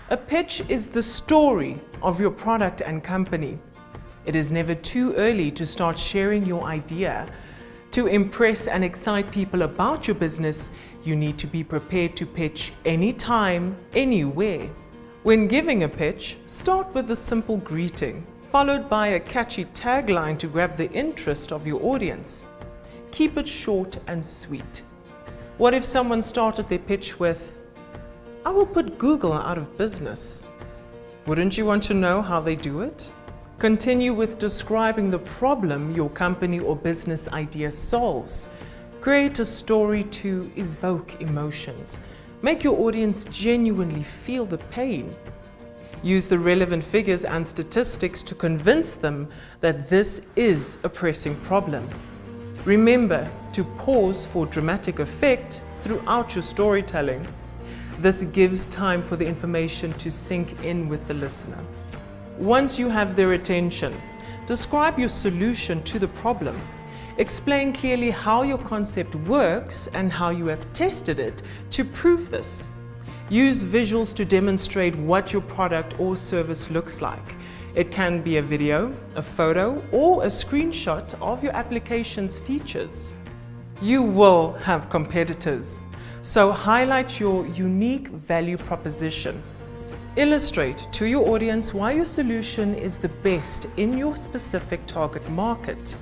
A pitch is the story of your product and company. It is never too early to start sharing your idea. To impress and excite people about your business, you need to be prepared to pitch anytime, anywhere. When giving a pitch, start with a simple greeting, followed by a catchy tagline to grab the interest of your audience. Keep it short and sweet. What if someone started their pitch with, "I will put Google out of business"? Wouldn't you want to know how they do it? Continue with describing the problem your company or business idea solves. Create a story to evoke emotions. Make your audience genuinely feel the pain. Use the relevant figures and statistics to convince them that this is a pressing problem. Remember to pause for dramatic effect throughout your storytelling. This gives time for the information to sink in with the listener. Once you have their attention, describe your solution to the problem. Explain clearly how your concept works and how you have tested it to prove this. Use visuals to demonstrate what your product or service looks like. It can be a video, a photo, or a screenshot of your application's features. You will have competitors, so highlight your unique value proposition. Illustrate to your audience why your solution is the best in your specific target market.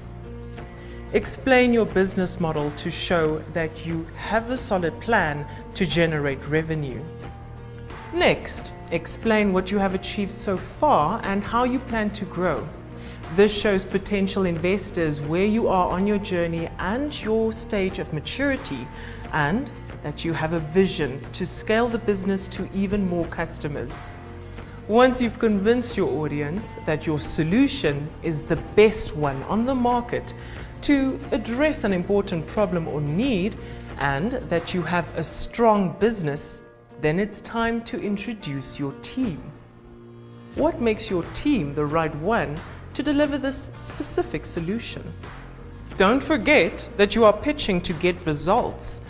Explain your business model to show that you have a solid plan to generate revenue. Next, explain what you have achieved so far and how you plan to grow. This shows potential investors where you are on your journey and your stage of maturity, and that you have a vision to scale the business to even more customers. Once you've convinced your audience that your solution is the best one on the market to address an important problem or need, and that you have a strong business, then it's time to introduce your team. What makes your team the right one to deliver this specific solution? Don't forget that you are pitching to get results.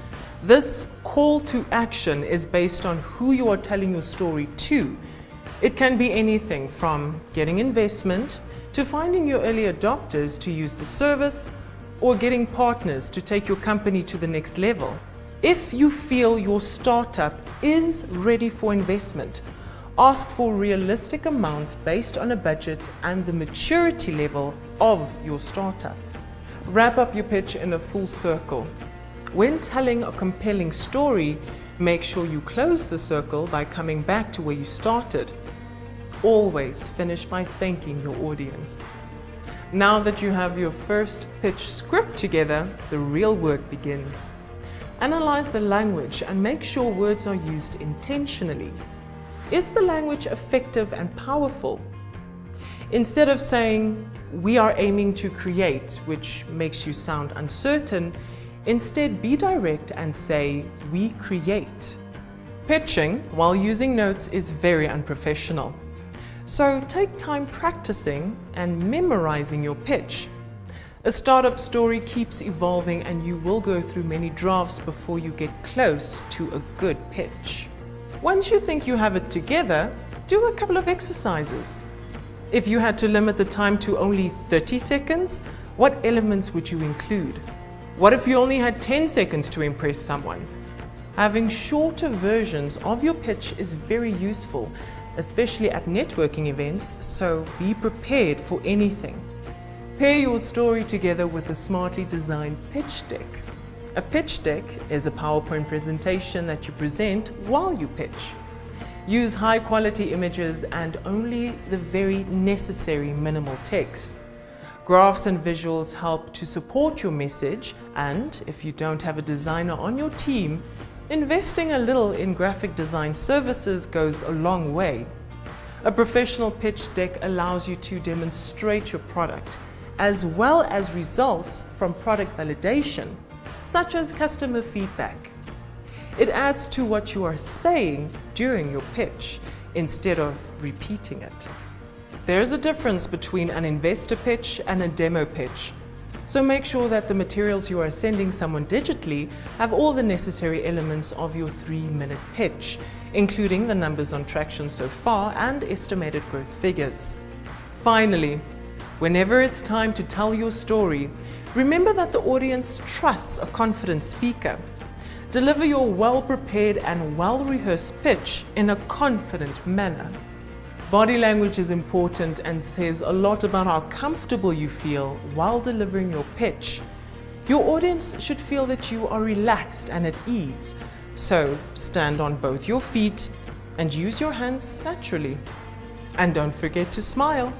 This call to action is based on who you are telling your story to. It can be anything from getting investment to finding your early adopters to use the service, or getting partners to take your company to the next level. If you feel your startup is ready for investment, ask for realistic amounts based on a budget and the maturity level of your startup. Wrap up your pitch in a full circle. When telling a compelling story, make sure you close the circle by coming back to where you started. Always finish by thanking your audience. Now that you have your first pitch script together, the real work begins. Analyze the language and make sure words are used intentionally. Is the language effective and powerful? Instead of saying, "We are aiming to create," which makes you sound uncertain, instead be direct and say, "We create." Pitching while using notes is very unprofessional. So take time practicing and memorizing your pitch. A startup story keeps evolving and you will go through many drafts before you get close to a good pitch. Once you think you have it together, do a couple of exercises. If you had to limit the time to only 30 seconds, what elements would you include? What if you only had 10 seconds to impress someone? Having shorter versions of your pitch is very useful, especially at networking events, so be prepared for anything. Pair your story together with a smartly designed pitch deck. A pitch deck is a PowerPoint presentation that you present while you pitch. Use high quality images and only the very necessary minimal text. Graphs and visuals help to support your message, and if you don't have a designer on your team, investing a little in graphic design services goes a long way. A professional pitch deck allows you to demonstrate your product, as well as results from product validation, such as customer feedback. It adds to what you are saying during your pitch, instead of repeating it. There's a difference between an investor pitch and a demo pitch. So make sure that the materials you are sending someone digitally have all the necessary elements of your 3-minute pitch. including the numbers on traction so far and estimated growth figures. Finally, whenever it's time to tell your story, remember that the audience trusts a confident speaker. Deliver your well-prepared and well-rehearsed pitch in a confident manner. Body language is important and says a lot about how comfortable you feel while delivering your pitch. Your audience should feel that you are relaxed and at ease, so stand on both your feet and use your hands naturally. And don't forget to smile.